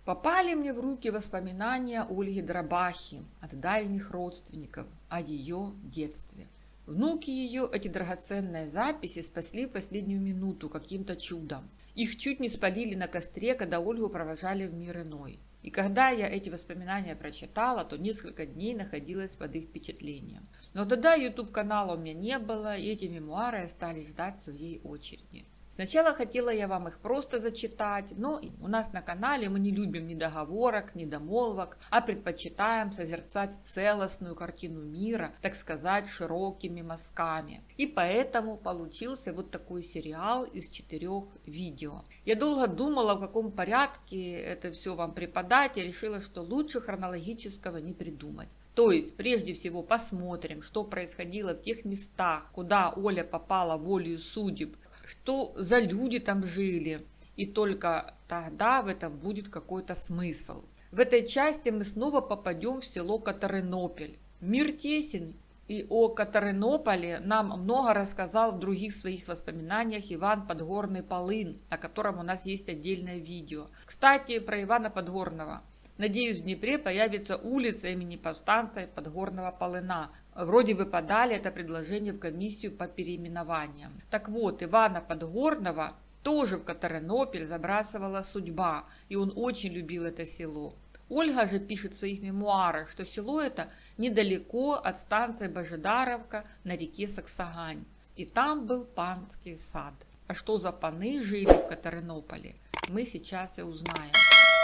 Попали мне в руки воспоминания Ольги Драбахи от дальних родственников о ее детстве. Внуки ее эти драгоценные записи спасли в последнюю минуту каким-то чудом. Их чуть не спалили на костре, когда Ольгу провожали в мир иной. И когда я эти воспоминания прочитала, то несколько дней находилась под их впечатлением. Но тогда YouTube-канала у меня не было, и эти мемуары остались ждать своей очереди. Сначала хотела я вам их просто зачитать, но у нас на канале мы не любим ни договорок, ни домолвок, а предпочитаем созерцать целостную картину мира, так сказать, широкими мазками. И поэтому получился вот такой сериал из 4 видео. Я долго думала, в каком порядке это все вам преподать, и решила, что лучше хронологического не придумать. То есть, прежде всего, посмотрим, что происходило в тех местах, куда Оля попала волею судеб, что за люди там жили, и только тогда в этом будет какой-то смысл. В этой части мы снова попадем в село Катеринопель. Мир тесен, и о Катеринополе нам много рассказал в других своих воспоминаниях Иван Подгорный Полын, о котором у нас есть отдельное видео. Кстати, про Ивана Подгорного. Надеюсь, в Днепре появится улица имени повстанца Подгорного Полына. Вроде бы подали это предложение в комиссию по переименованиям. Так вот, Ивана Подгорного тоже в Катеринопель забрасывала судьба, и он очень любил это село. Ольга же пишет в своих мемуарах, что село это недалеко от станции Божедаровка на реке Саксагань. И там был панский сад. А что за паны жили в Катеринополе, мы сейчас и узнаем.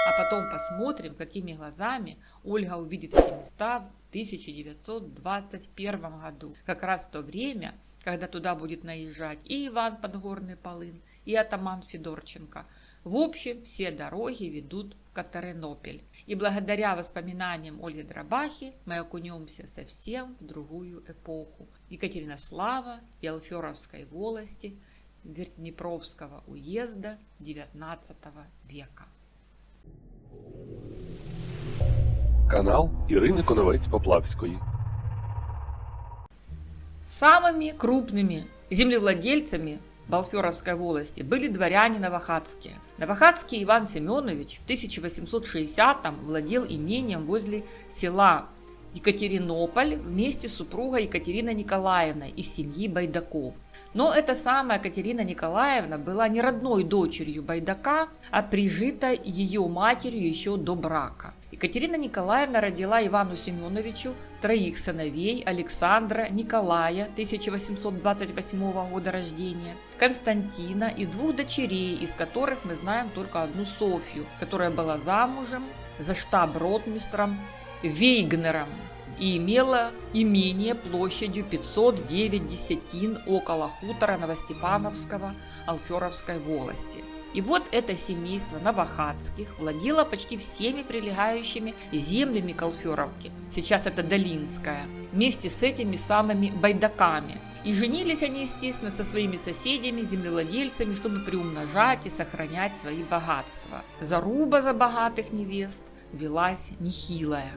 А потом посмотрим, какими глазами Ольга увидит эти места в 1921 году. Как раз в то время, когда туда будет наезжать и Иван Подгорный Полын, и атаман Федорченко. В общем, все дороги ведут в Катеринополь. И благодаря воспоминаниям Ольги Драбахи мы окунемся совсем в другую эпоху. Екатеринослава и Алферовской волости Днепровского уезда XIX века. Канал Ірини Коновець-Поплавської. Самыми крупными землевладельцами в Алферовской волости были дворяне новохатские. Новохатский Иван Семенович в 1860-м владел имением возле села Екатеринополь вместе с супругой Екатериной Николаевной из семьи Байдаков. Но эта самая Екатерина Николаевна была не родной дочерью Байдака, а прижита ее матерью еще до брака. Екатерина Николаевна родила Ивану Семеновичу 3 сыновей: Александра, Николая 1828 года рождения, Константина и 2 дочерей, из которых мы знаем только одну Софью, которая была замужем за штаб-ротмистром Вейгнером и имела имение площадью 509 десятин около хутора Новостепановского Алферовской волости. И вот это семейство Новохатских владело почти всеми прилегающими землями к Алферовке, сейчас это Долинская, вместе с этими самыми Байдаками. И женились они, естественно, со своими соседями, землевладельцами, чтобы приумножать и сохранять свои богатства. Заруба за богатых невест велась нехилая.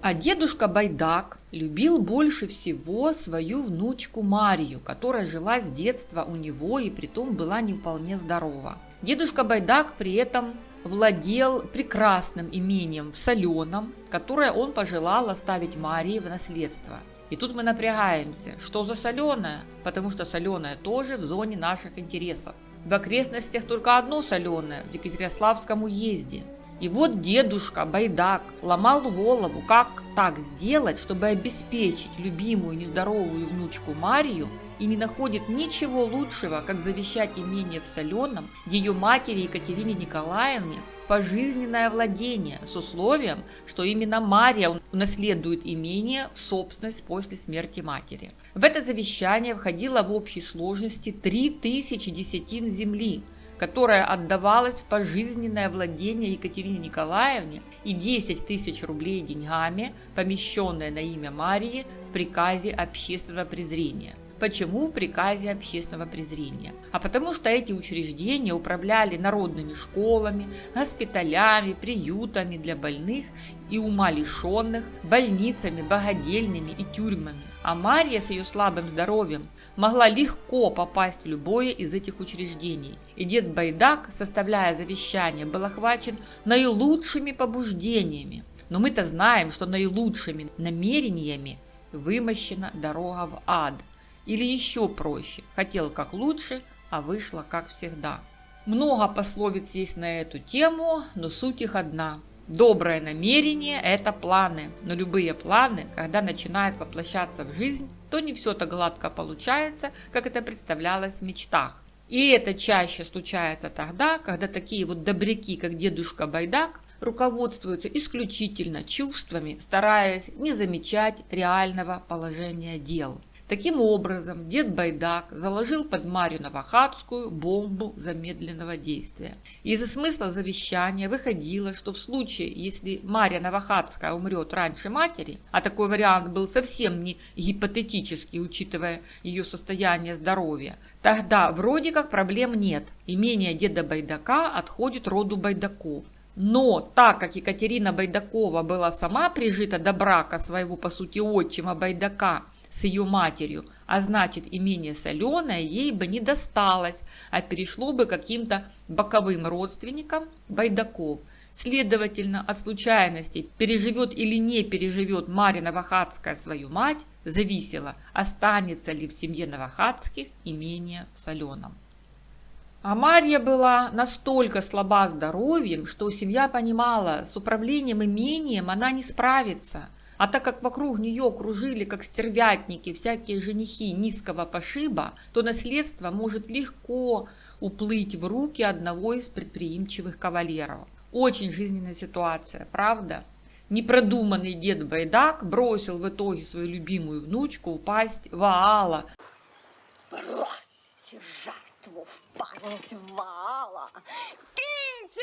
А дедушка Байдак любил больше всего свою внучку Марию, которая жила с детства у него и притом была не вполне здорова. Дедушка Байдак при этом владел прекрасным имением в Соленом, которое он пожелал оставить Марии в наследство. И тут мы напрягаемся, что за Соленое, потому что Соленое тоже в зоне наших интересов. В окрестностях только одно Соленое, в Екатеринославском уезде. И вот дедушка Байдак ломал голову, как так сделать, чтобы обеспечить любимую нездоровую внучку Марию, и не находит ничего лучшего, как завещать имение в Соленом ее матери Екатерине Николаевне в пожизненное владение с условием, что именно Мария унаследует имение в собственность после смерти матери. В это завещание входило в общей сложности 3000 десятин земли, которая отдавалась в пожизненное владение Екатерине Николаевне, и 10 тысяч рублей деньгами, помещенные на имя Марии в приказе общественного презрения. Почему в приказе общественного презрения? А потому что эти учреждения управляли народными школами, госпиталями, приютами для больных и умалишенных, больницами, богадельнями и тюрьмами. А Марья с ее слабым здоровьем могла легко попасть в любое из этих учреждений. И дед Байдак, составляя завещание, был охвачен наилучшими побуждениями. Но мы-то знаем, что наилучшими намерениями вымощена дорога в ад. Или еще проще, хотел как лучше, а вышло как всегда. Много пословиц есть на эту тему, но суть их одна. Доброе намерение – это планы, но любые планы, когда начинают воплощаться в жизнь, то не все так гладко получается, как это представлялось в мечтах. И это чаще случается тогда, когда такие вот добряки, как дедушка Байдак, руководствуются исключительно чувствами, стараясь не замечать реального положения дел. Таким образом, дед Байдак заложил под Марью Новохадскую бомбу замедленного действия. Из-за смысла завещания выходило, что в случае, если Марья Новохадская умрет раньше матери, а такой вариант был совсем не гипотетический, учитывая ее состояние здоровья, тогда вроде как проблем нет. Имение деда Байдака отходит роду Байдаков. Но так как Екатерина Байдакова была сама прижита до брака своего, по сути, отчима Байдака с ее матерью, а значит, имение Соленое ей бы не досталось, а перешло бы каким-то боковым родственникам Байдаков. Следовательно, от случайностей, переживет или не переживет Марья Новохадская свою мать, зависело, останется ли в семье Новохадских имение в Соленом. А Марья была настолько слаба здоровьем, что семья понимала, с управлением имением она не справится. А так как вокруг нее кружили, как стервятники, всякие женихи низкого пошиба, то наследство может легко уплыть в руки одного из предприимчивых кавалеров. Очень жизненная ситуация, правда? Непродуманный дед Байдак бросил в итоге свою любимую внучку упасть в Ваала. Бросьте жертву в пасть Ваала, киньте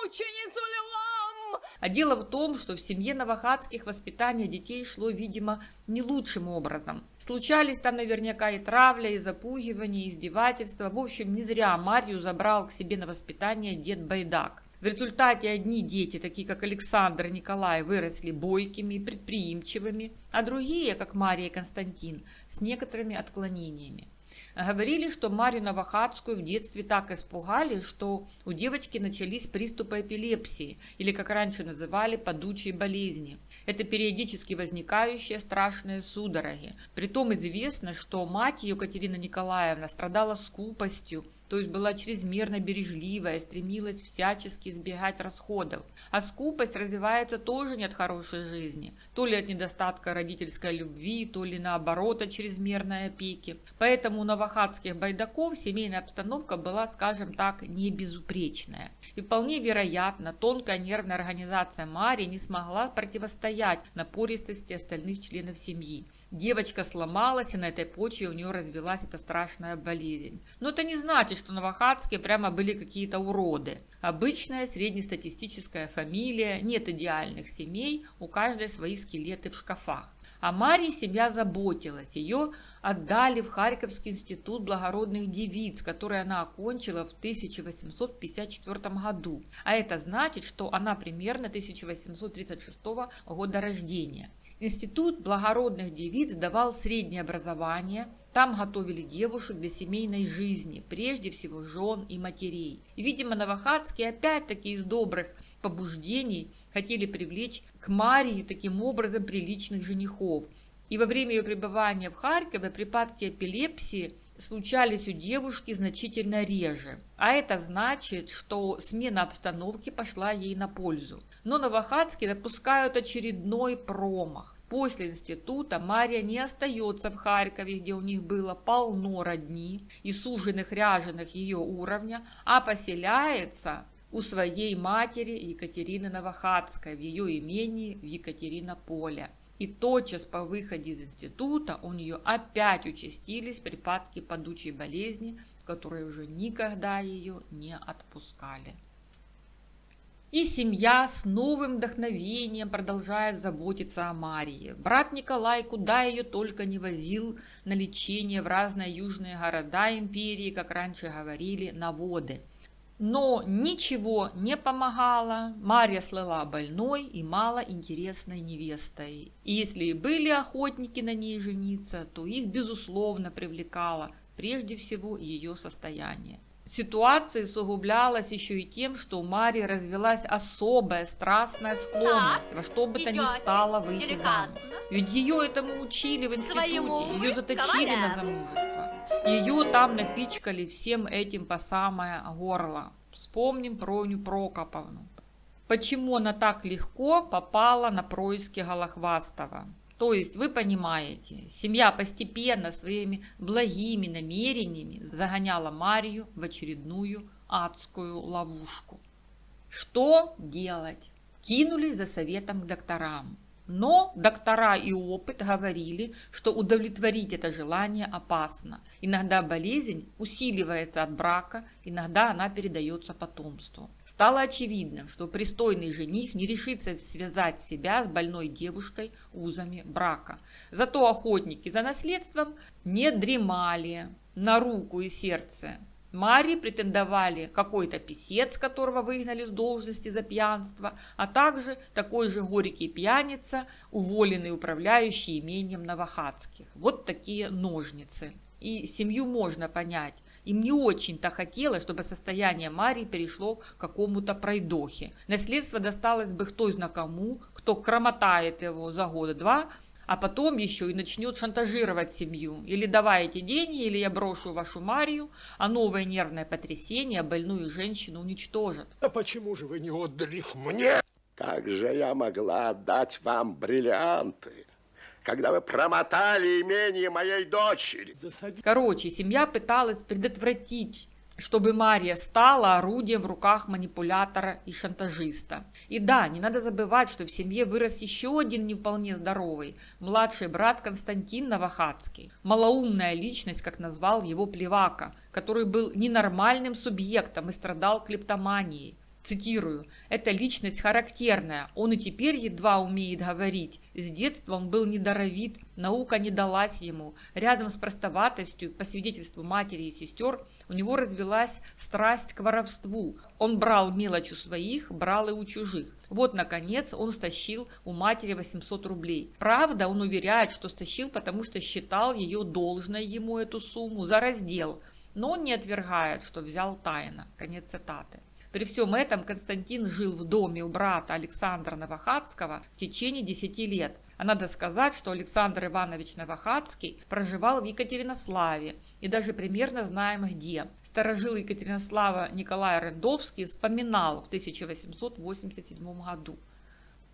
мученицу львам! А дело в том, что в семье Новохадских воспитание детей шло, видимо, не лучшим образом. Случались там наверняка и травля, и запугивание, и издевательства. В общем, не зря Марью забрал к себе на воспитание дед Байдак. В результате одни дети, такие как Александр и Николай, выросли бойкими и предприимчивыми, а другие, как Мария и Константин, с некоторыми отклонениями. Говорили, что Марью Новохадскую в детстве так испугали, что у девочки начались приступы эпилепсии, или, как раньше называли, падучие болезни. Это периодически возникающие страшные судороги. Притом известно, что мать ее, Катерина Николаевна, страдала скупостью, то есть была чрезмерно бережливая, стремилась всячески избегать расходов. А скупость развивается тоже не от хорошей жизни, то ли от недостатка родительской любви, то ли наоборот от чрезмерной опеки. Поэтому у новохадских байдаков семейная обстановка была, скажем так, не безупречная. И вполне вероятно, тонкая нервная организация Марии не смогла противостоять напористости остальных членов семьи. Девочка сломалась, и на этой почве у нее развилась эта страшная болезнь. Но это не значит, что новохадские прямо были какие-то уроды. Обычная среднестатистическая фамилия, нет идеальных семей, у каждой свои скелеты в шкафах. О Марии семья заботилась, ее отдали в Харьковский институт благородных девиц, который она окончила в 1854 году. А это значит, что она примерно 1836 года рождения. Институт благородных девиц давал среднее образование, там готовили девушек для семейной жизни, прежде всего жен и матерей. И, видимо, новохадские опять-таки из добрых побуждений хотели привлечь к Марии таким образом приличных женихов. И во время ее пребывания в Харькове припадки эпилепсии случались у девушки значительно реже. А это значит, что смена обстановки пошла ей на пользу. Но новохадские допускают очередной промах. После института Мария не остается в Харькове, где у них было полно родни и суженых ряженых ее уровня, а поселяется у своей матери Екатерины Новохадской в ее имении в Екатеринополе. И тотчас по выходе из института у нее опять участились припадки падучей болезни, которые уже никогда ее не отпускали. И семья с новым вдохновением продолжает заботиться о Марии. Брат Николай куда ее только не возил на лечение в разные южные города империи, как раньше говорили, на воды. Но ничего не помогало, Марья слыла больной и малоинтересной невестой. И если и были охотники на ней жениться, то их, безусловно, привлекало прежде всего ее состояние. Ситуация усугублялась еще и тем, что у Марии развилась особая страстная склонность во что бы то ни стало выйти замуж. Ведь ее этому учили в институте, ее заточили на замужество. Ее там напичкали всем этим по самое горло. Вспомним Проню Прокоповну. Почему она так легко попала на происки Голохвастова? То есть, вы понимаете, семья постепенно своими благими намерениями загоняла Марию в очередную адскую ловушку. Что делать? Кинулись за советом к докторам. Но доктора и опыт говорили, что удовлетворить это желание опасно. Иногда болезнь усиливается от брака, иногда она передается потомству. Стало очевидным, что пристойный жених не решится связать себя с больной девушкой узами брака. Зато охотники за наследством не дремали на руку и сердце. Марии претендовали какой-то писец, которого выгнали с должности за пьянство, а также такой же горький пьяница, уволенный управляющий имением Новохадских. Вот такие ножницы. И семью можно понять. Им не очень-то хотелось, чтобы состояние Марии перешло к какому-то пройдохе. Наследство досталось бы кто знает кому, кто кромотает его за года-два, а потом еще и начнет шантажировать семью. Или давайте деньги, или я брошу вашу Марию, а новое нервное потрясение больную женщину уничтожит. А почему же вы не отдали их мне? Как же я могла отдать вам бриллианты, когда вы промотали имение моей дочери? Короче, семья пыталась предотвратить, чтобы Мария стала орудием в руках манипулятора и шантажиста. И да, не надо забывать, что в семье вырос еще один не вполне здоровый, младший брат Константин Новохадский. Малоумная личность, как назвал его Плевака, который был ненормальным субъектом и страдал клептоманией. Цитирую: «Эта личность характерная, он и теперь едва умеет говорить. С детства он был недоровит, наука не далась ему. Рядом с простоватостью, по свидетельству матери и сестер, у него развилась страсть к воровству. Он брал мелочь у своих, брал и у чужих. Вот, наконец, он стащил у матери 800 рублей. Правда, он уверяет, что стащил, потому что считал ее должной ему эту сумму за раздел, но он не отвергает, что взял тайно». Конец цитаты. При всем этом Константин жил в доме у брата Александра Новохадского в течение 10 лет. А надо сказать, что Александр Иванович Новохадский проживал в Екатеринославе и даже примерно знаем где. Старожил Екатеринослава Николай Рендовский вспоминал в 1887 году.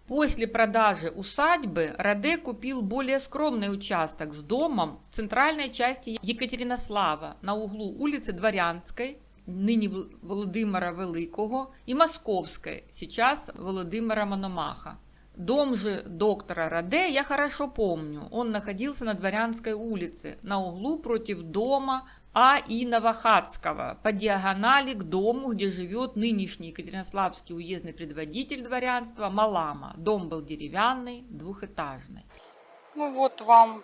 После продажи усадьбы Раде купил более скромный участок с домом в центральной части Екатеринослава на углу улицы Дворянской, ныне Володимира Великого, и Московской, сейчас Володимира Мономаха. Дом же доктора Раде я хорошо помню. Он находился на Дворянской улице, на углу против дома А.И. Новохадского, по диагонали к дому, где живет нынешний Екатеринославский уездный предводитель дворянства Малама. Дом был деревянный, двухэтажный. Ну вот вам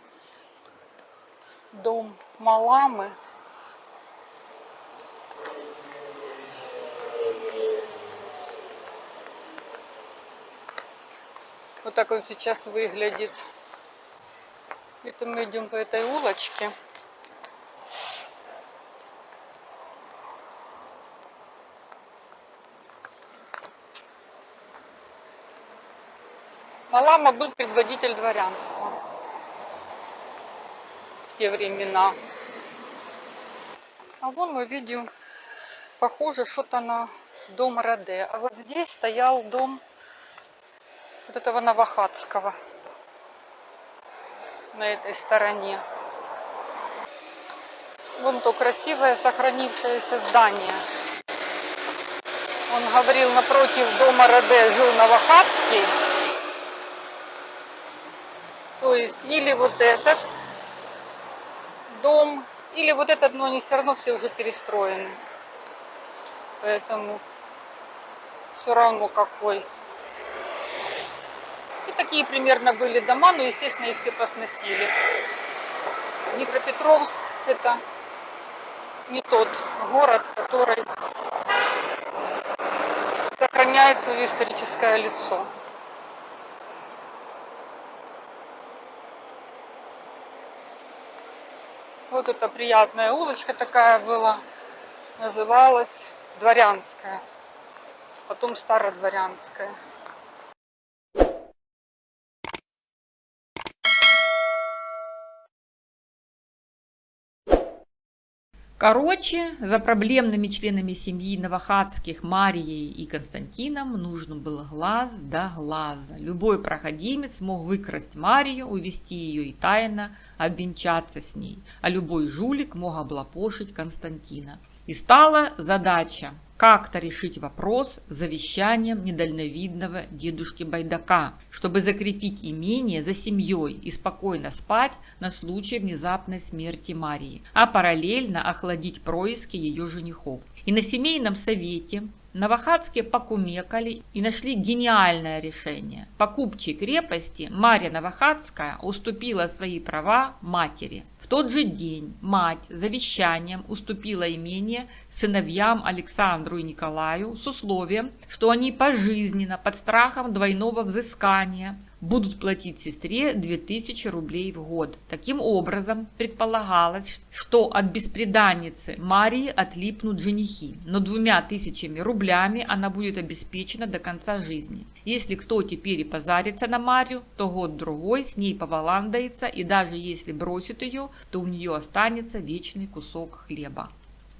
дом Маламы. Вот так он сейчас выглядит. Это мы идем по этой улочке. Малама был предводитель дворянства в те времена. А вон мы видим, похоже, что-то на дом Раде. А вот здесь стоял дом вот этого Новохадского на этой стороне. Вон то красивое сохранившееся здание. Он говорил, напротив дома Раде жил Новохадский. То есть или вот этот дом, или вот этот, но они все равно все уже перестроены. Поэтому все равно какой. И такие примерно были дома, но, естественно, их все посносили. Днепропетровск – это не тот город, который сохраняет свое историческое лицо. Вот эта приятная улочка такая была, называлась Дворянская, потом Стародворянская. Короче, за проблемными членами семьи Новохадских Марией и Константином нужно было глаз да глаза. Любой проходимец мог выкрасть Марию, увести ее и тайно обвенчаться с ней, а любой жулик мог облапошить Константина. И стала задача как-то решить вопрос с завещанием недальновидного дедушки Байдака, чтобы закрепить имение за семьей и спокойно спать на случай внезапной смерти Марии, а параллельно охладить происки ее женихов. И на семейном совете Новохадские покумекали и нашли гениальное решение. По купчей крепости Марья Новохадская уступила свои права матери. В тот же день мать завещанием уступила имение сыновьям Александру и Николаю с условием, что они пожизненно под страхом двойного взыскания будут платить сестре 2000 рублей в год. Таким образом, предполагалось, что от бесприданницы Марии отлипнут женихи, но 2000 рублями она будет обеспечена до конца жизни. Если кто теперь и позарится на Марию, то год-другой с ней поваландается, и даже если бросит ее, то у нее останется вечный кусок хлеба.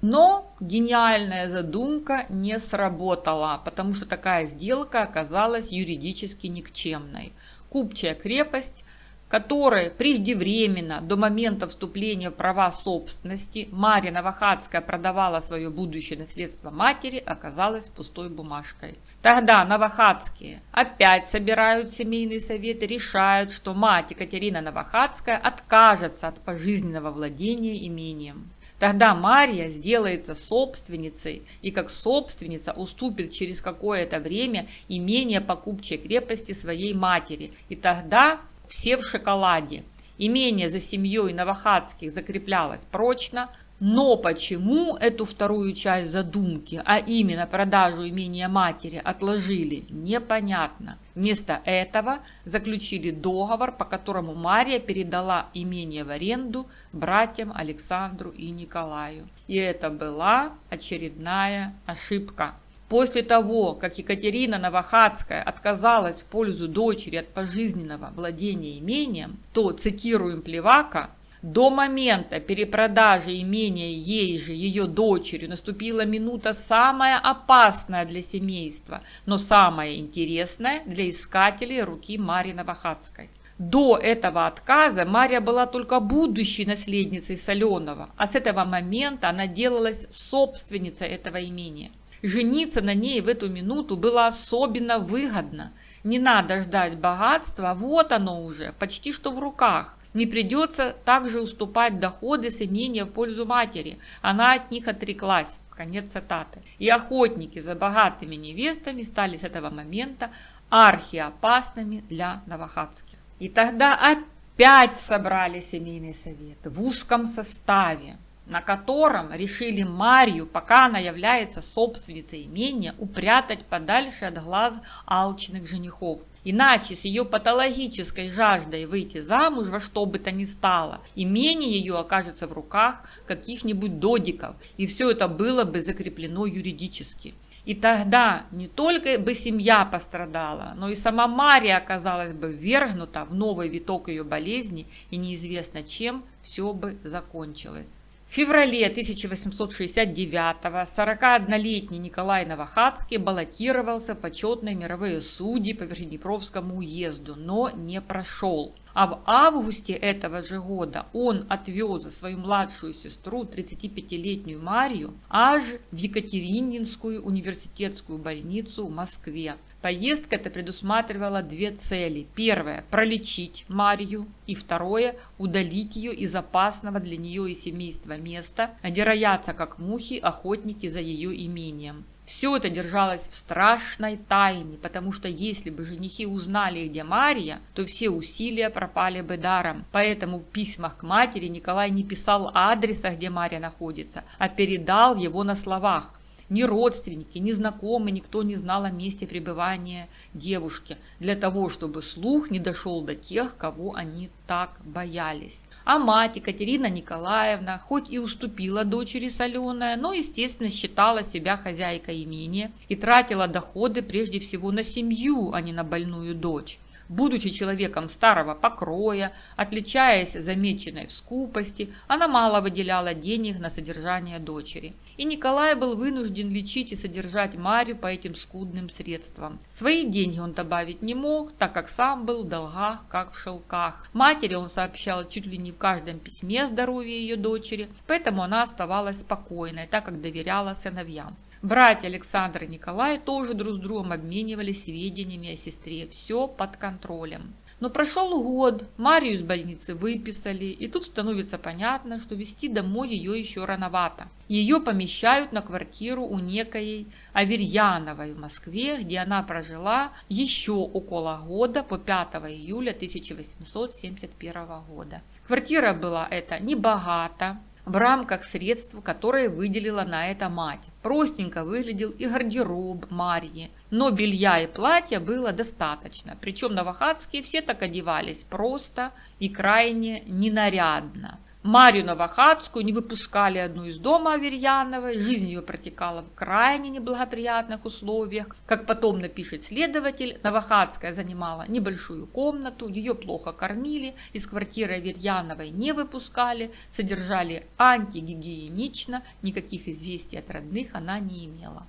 Но гениальная задумка не сработала, потому что такая сделка оказалась юридически никчемной. Купчая крепость, которой преждевременно до момента вступления в права собственности Марья Новохадская продавала свое будущее наследство матери, оказалась пустой бумажкой. Тогда Новохадские опять собирают семейный совет и решают, что мать Екатерина Новохадская откажется от пожизненного владения имением. Тогда Марья сделается собственницей и как собственница уступит через какое-то время имение по купчей крепости своей матери. И тогда все в шоколаде. Имение за семьей Новохадских закреплялось прочно, но почему эту вторую часть задумки, а именно продажу имения матери, отложили, непонятно. Вместо этого заключили договор, по которому Мария передала имение в аренду братьям Александру и Николаю. И это была очередная ошибка. После того, как Екатерина Новохадская отказалась в пользу дочери от пожизненного владения имением, то, цитируем Плевака, до момента перепродажи имения ей же, ее дочерью, наступила минута самая опасная для семейства, но самая интересная для искателей руки Марьи Новохадской. До этого отказа Марья была только будущей наследницей Соленого, а с этого момента она делалась собственницей этого имения. Жениться на ней в эту минуту было особенно выгодно. Не надо ждать богатства, вот оно уже, почти что в руках. Не придется также уступать доходы с имения в пользу матери. Она от них отреклась. Конец цитаты. И охотники за богатыми невестами стали с этого момента архиопасными для Новохадских. И тогда опять собрали семейный совет в узком составе, на котором решили Марью, пока она является собственницей имения, упрятать подальше от глаз алчных женихов. Иначе с ее патологической жаждой выйти замуж во что бы то ни стало, имение ее окажется в руках каких-нибудь додиков, и все это было бы закреплено юридически. И тогда не только бы семья пострадала, но и сама Мария оказалась бы ввергнута в новый виток ее болезни, и неизвестно чем все бы закончилось. В феврале 1869-го 41-летний Николай Новохадский баллотировался в почетные мировые судьи по Верхнеднепровскому уезду, но не прошел. А в августе этого же года он отвез свою младшую сестру, 35-летнюю Марию, аж в Екатерининскую университетскую больницу в Москве. Поездка эта предусматривала две цели. Первое – пролечить Марию, и второе – удалить ее из опасного для нее и семейства места, где роятся как мухи охотники за ее имением. Все это держалось в страшной тайне, потому что если бы женихи узнали, где Мария, то все усилия пропали бы даром. Поэтому в письмах к матери Николай не писал адреса, где Мария находится, а передал его на словах. Ни родственники, ни знакомые, никто не знал о месте пребывания девушки, для того, чтобы слух не дошел до тех, кого они так боялись. А мать Екатерина Николаевна, хоть и уступила дочери соленое, но, естественно, считала себя хозяйкой имения и тратила доходы прежде всего на семью, а не на больную дочь. Будучи человеком старого покроя, отличаясь замеченной в скупости, она мало выделяла денег на содержание дочери. И Николай был вынужден лечить и содержать Марью по этим скудным средствам. Свои деньги он добавить не мог, так как сам был в долгах, как в шелках. Матери он сообщал чуть ли не в каждом письме о здоровье ее дочери, поэтому она оставалась спокойной, так как доверяла сыновьям. Братья Александр и Николай тоже друг с другом обменивались сведениями о сестре. Все под контролем. Но прошел год, Марию из больницы выписали, и тут становится понятно, что везти домой ее еще рановато. Ее помещают на квартиру у некой Аверьяновой в Москве, где она прожила еще около года, по 5 июля 1871 года. Квартира была эта небогата, в рамках средств, которые выделила на это мать. Простенько выглядел и гардероб Марьи, но белья и платья было достаточно. Причем новохатские все так одевались просто и крайне ненарядно. Марью Новохатскую не выпускали одну из дома Аверьяновой, жизнь ее протекала в крайне неблагоприятных условиях. Как потом напишет следователь, Новохатская занимала небольшую комнату, ее плохо кормили, из квартиры Аверьяновой не выпускали, содержали антигигиенично, никаких известий от родных она не имела.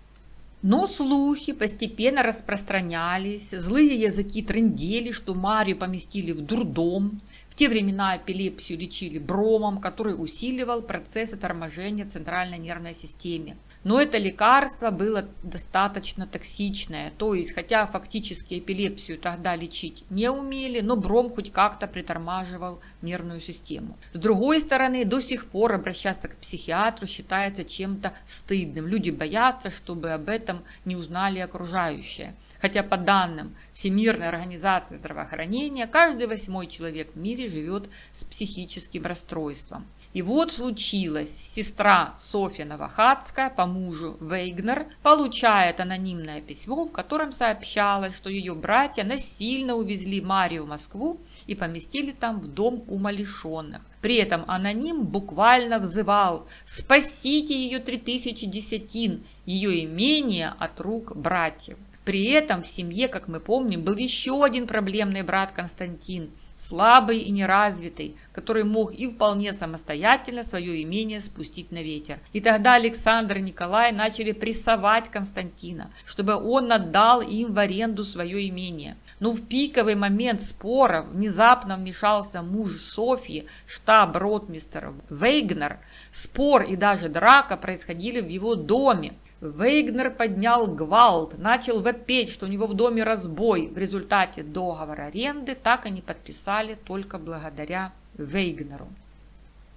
Но слухи постепенно распространялись, злые языки трындели, что Марию поместили в дурдом. В те времена эпилепсию лечили бромом, который усиливал процессы торможения в центральной нервной системе. Но это лекарство было достаточно токсичное, то есть, хотя фактически эпилепсию тогда лечить не умели, но бром хоть как-то притормаживал нервную систему. С другой стороны, до сих пор обращаться к психиатру считается чем-то стыдным. Люди боятся, чтобы об этом не узнали окружающие. Хотя по данным Всемирной организации здравоохранения, каждый 8-й человек в мире живет с психическим расстройством. И вот случилось, сестра Софья Новохатская по мужу Вейгнер получает анонимное письмо, в котором сообщалось, что ее братья насильно увезли Марию в Москву и поместили там в дом умалишенных. При этом аноним буквально взывал: «Спасите ее 3000 десятин, ее имение от рук братьев». При этом в семье, как мы помним, был еще один проблемный брат Константин, слабый и неразвитый, который мог и вполне самостоятельно свое имение спустить на ветер. И тогда Александр и Николай начали прессовать Константина, чтобы он отдал им в аренду свое имение. Но в пиковый момент спора внезапно вмешался муж Софьи, штаб-ротмистр Вейгнер. Спор и даже драка происходили в его доме. Вейгнер поднял гвалт, начал вопить, что у него в доме разбой. В результате договор аренды так и не подписали только благодаря Вейгнеру.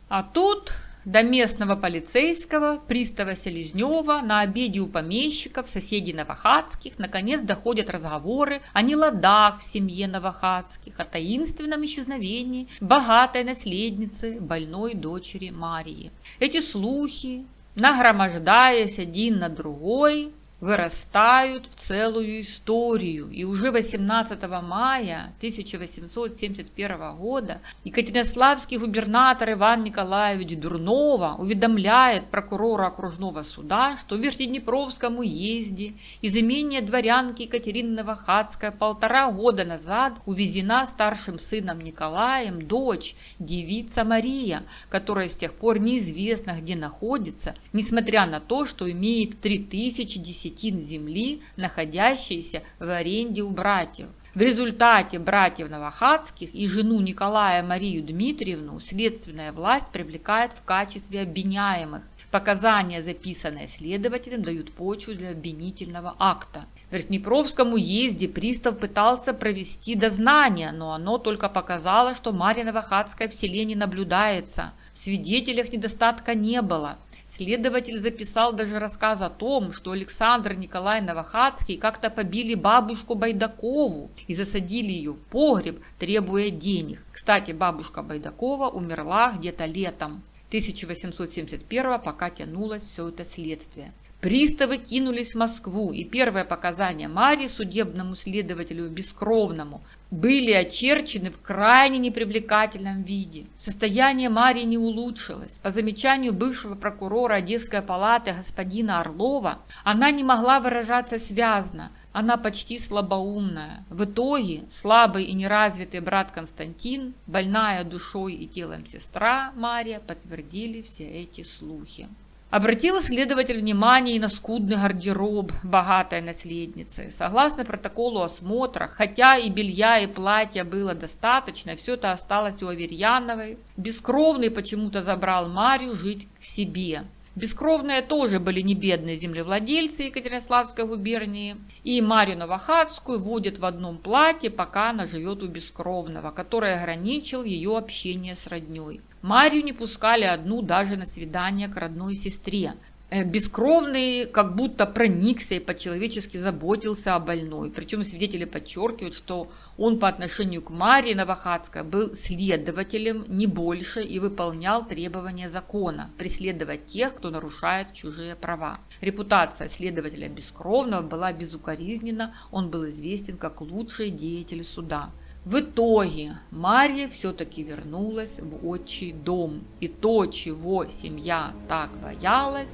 А тут до местного полицейского, пристава Селезнева, на обеде у помещиков, соседей Новохатских, наконец доходят разговоры о неладах в семье Новохатских, о таинственном исчезновении богатой наследницы, больной дочери Марии. Эти слухи, нагромождаясь один на другой, вырастают в целую историю. И уже 18 мая 1871 года екатеринославский губернатор Иван Николаевич Дурнова уведомляет прокурора окружного суда, что в Верхнеднепровском уезде из имения дворянки Екатерины Новохатской 1,5 года назад увезена старшим сыном Николаем дочь, девица Мария, которая с тех пор неизвестно где находится, несмотря на то, что имеет 3000 десятин земли, находящиеся в аренде у братьев. В результате братьев Новохатских и жену Николая Марию Дмитриевну следственная власть привлекает в качестве обвиняемых. Показания, записанные следователем, дают почву для обвинительного акта. В Верхнеднепровском уезде пристав пытался провести дознание, но оно только показало, что Марья Новохатская в селе не наблюдается. В свидетелях недостатка не было. Следователь записал даже рассказ о том, что Александр Николай Новохатский как-то побили бабушку Байдакову и засадили ее в погреб, требуя денег. Кстати, бабушка Байдакова умерла где-то летом 1871, пока тянулось все это следствие. Приставы кинулись в Москву, и первые показания Марьи судебному следователю Бескровному были очерчены в крайне непривлекательном виде. Состояние Марьи не улучшилось. По замечанию бывшего прокурора Одесской палаты господина Орлова, она не могла выражаться связно, она почти слабоумная. В итоге слабый и неразвитый брат Константин, больная душой и телом сестра Марья подтвердили все эти слухи. Обратил следователь внимание и на скудный гардероб богатой наследницы. Согласно протоколу осмотра, хотя и белья, и платья было достаточно, все это осталось у Аверьяновой. Бескровный почему-то забрал Марью жить к себе. Бескровные тоже были не бедные землевладельцы Екатеринославской губернии. И Марью Новохатскую водят в одном платье, пока она живет у Бескровного, который ограничил ее общение с родней. Марью не пускали одну даже на свидание к родной сестре. Бескровный как будто проникся и по-человечески заботился о больной. Причем свидетели подчеркивают, что он по отношению к Марье Новохатской был следователем не больше и выполнял требования закона – преследовать тех, кто нарушает чужие права. Репутация следователя Бескровного была безукоризненна, он был известен как лучший деятель суда. В итоге Марья все-таки вернулась в отчий дом, и то, чего семья так боялась,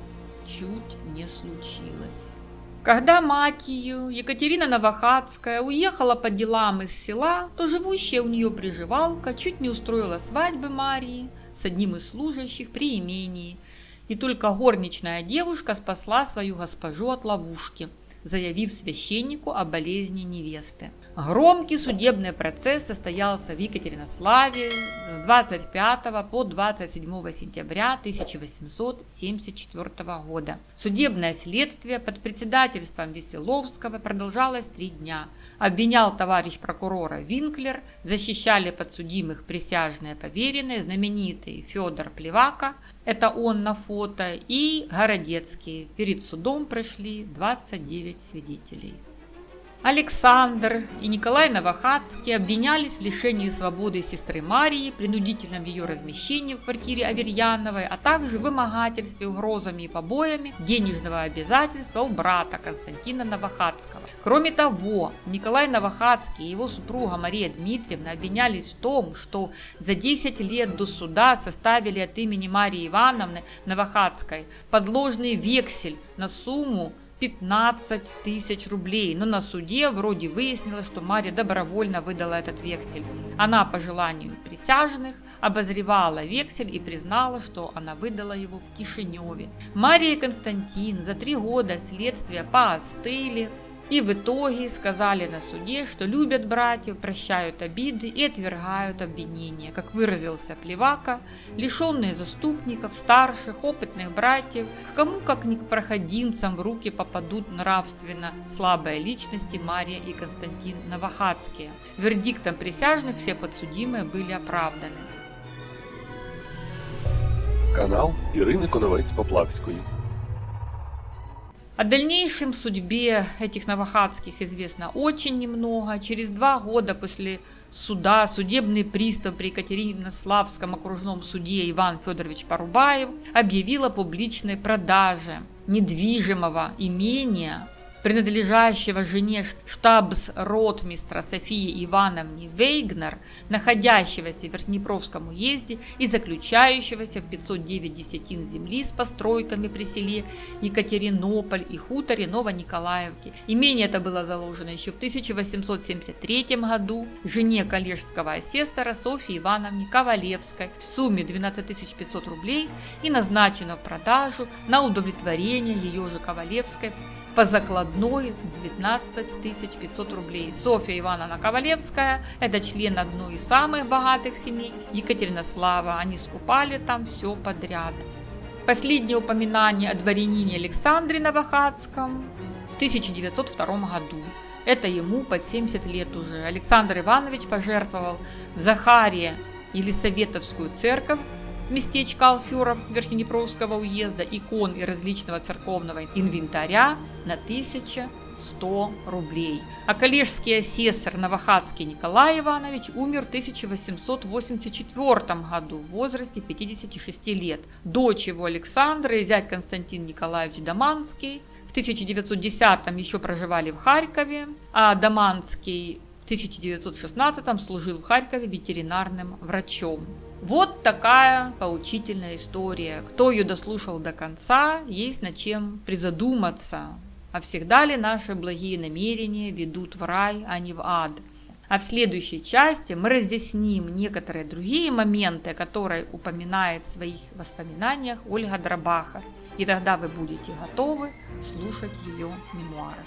чуть не случилось. Когда мать ее, Екатерина Новохатская, уехала по делам из села, то живущая у нее приживалка чуть не устроила свадьбы Марьи с одним из служащих при имении, и только горничная девушка спасла свою госпожу от ловушки, заявив священнику о болезни невесты. Громкий судебный процесс состоялся в Екатеринославе с 25 по 27 сентября 1874 года. Судебное следствие под председательством Веселовского продолжалось 3 дня. Обвинял товарищ прокурора Винклер, защищали подсудимых присяжные поверенные, знаменитый Федор Плевака, это он на фото, и Городецкий. Перед судом прошли 29 свидетелей. Александр и Николай Новохатский обвинялись в лишении свободы сестры Марии, принудительном ее размещении в квартире Аверьяновой, а также вымогательстве угрозами и побоями денежного обязательства у брата Константина Новохатского. Кроме того, Николай Новохатский и его супруга Мария Дмитриевна обвинялись в том, что за 10 лет до суда составили от имени Марии Ивановны Новохатской подложный вексель на сумму 15 тысяч рублей, но на суде вроде выяснилось, что Марья добровольно выдала этот вексель. Она по желанию присяжных обозревала вексель и признала, что она выдала его в Кишиневе. Мария и Константин за 3 года следствия поостыли и в итоге сказали на суде, что любят братьев, прощают обиды и отвергают обвинения. Как выразился Плевака, лишенные заступников, старших, опытных братьев, к кому как ни к проходимцам в руки попадут нравственно слабые личности Мария и Константин Новохатские. Вердиктом присяжных все подсудимые были оправданы. Канал Ірини Коновець-Поплавської. О дальнейшем судьбе этих Новохатских известно очень немного. Через 2 года после суда судебный пристав при Екатеринославском окружном суде Иван Федорович Порубаев объявил о публичной продаже недвижимого имения, принадлежащего жене штабс-ротмистра Софии Ивановне Вейгнер, находящегося в Верхнепровском уезде и заключающегося в 509 десятин земли с постройками при селе Екатеринополь и хуторе Новониколаевке. Имение это было заложено еще в 1873 году жене коллежского асессора Софьи Ивановне Ковалевской в сумме 12 500 рублей и назначено в продажу на удовлетворение ее же Ковалевской по закладной 19 500 рублей. Софья Ивановна Ковалевская – это член одной из самых богатых семей Екатеринослава. Они скупали там все подряд. Последнее упоминание о дворянине Александре Новохатском в 1902 году. Это ему под 70 лет уже. Александр Иванович пожертвовал в Захарье Елисаветовскую церковь, местечко Алферов Верхнеднепровского уезда, икон и различного церковного инвентаря на 1000 100 рублей. А коллежский асессор Новохадский Николай Иванович умер в 1884 году в возрасте 56 лет. Дочь его Александра и зять Константин Николаевич Доманский в 1910 еще проживали в Харькове, а Доманский в 1916 служил в Харькове ветеринарным врачом. Вот такая поучительная история. Кто ее дослушал до конца, есть над чем призадуматься. А всегда ли наши благие намерения ведут в рай, а не в ад? А в следующей части мы разъясним некоторые другие моменты, которые упоминает в своих воспоминаниях Ольга Дробаха. И тогда вы будете готовы слушать ее мемуары.